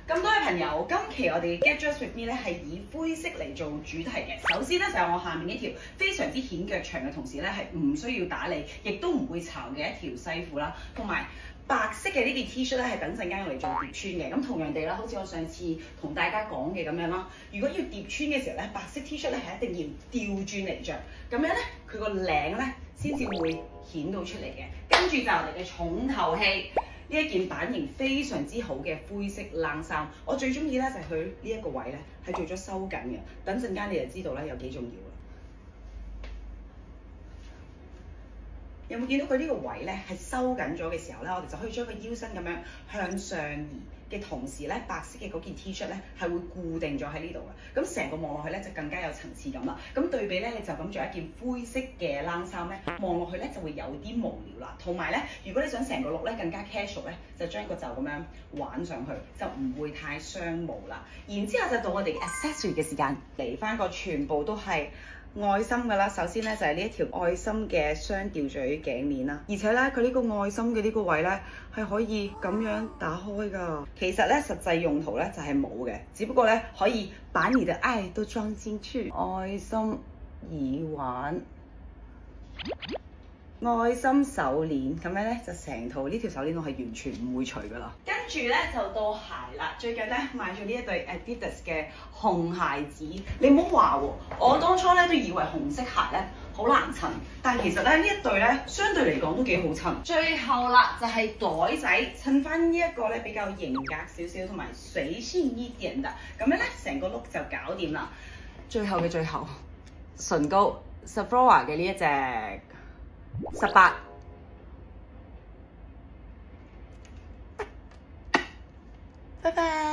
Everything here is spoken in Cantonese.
咁多位朋友，今期我哋 Get Dressed With Me 咧係以灰色嚟做主題嘅。首先咧就係我下面呢條非常之顯腳長嘅，同時咧係唔需要打理，亦都唔會巢嘅一條西褲啦，同埋白色嘅呢件 T 恤咧係等陣間我嚟做疊穿嘅。咁同樣地啦，好似我上次同大家講嘅咁樣啦，如果要疊穿嘅時候咧，白色 T 恤咧係一定要調轉嚟着，咁樣咧佢個領咧先至會顯到出嚟嘅。跟住就我哋嘅重頭戲。呢一件版型非常之好嘅灰色冷衫，我最中意咧就係佢呢一個位咧係做咗收緊嘅，等陣間你就知道咧有幾重要啦。有冇見到佢呢個位咧係收緊咗嘅時候咧，我哋就可以將個腰身咁樣向上移嘅同時咧，白色嘅嗰件 T 恤咧係會固定咗喺呢度嘅，咁成個望落去咧就更加有層次感啦。咁對比咧，你就咁着一件灰色嘅冷衫咧，望落去咧就會有啲無聊啦。同埋咧，如果你想成個 look 咧更加 casual 咧，就將個袖咁樣玩上去，就唔會太傷毛啦。然之後就到我哋嘅 accessory 嘅時間，嚟翻個全部都係愛心㗎啦。首先咧就係呢一條愛心嘅雙吊墜頸鏈啦，而且咧佢呢個愛心嘅呢個位咧係可以咁樣打開㗎。其實咧實際用途咧就係冇嘅，只不過咧可以把你的愛都裝進去。愛心耳環、愛心手鏈，咁樣咧就成套呢條手鏈我係完全唔會除㗎啦。跟住咧就到鞋啦，最近咧買咗呢一對 Adidas 嘅紅鞋子。你唔好話喎，我當初咧都以為紅色鞋咧好難襯，但係其實咧呢一對咧相對嚟講都幾好襯。最後啦就係袋仔，襯翻呢一個咧比較型格少少同埋水性一點嘅，咁樣咧成個 look 就搞掂啦。最後嘅最後，唇膏 Sephora 嘅呢一隻18。拜拜。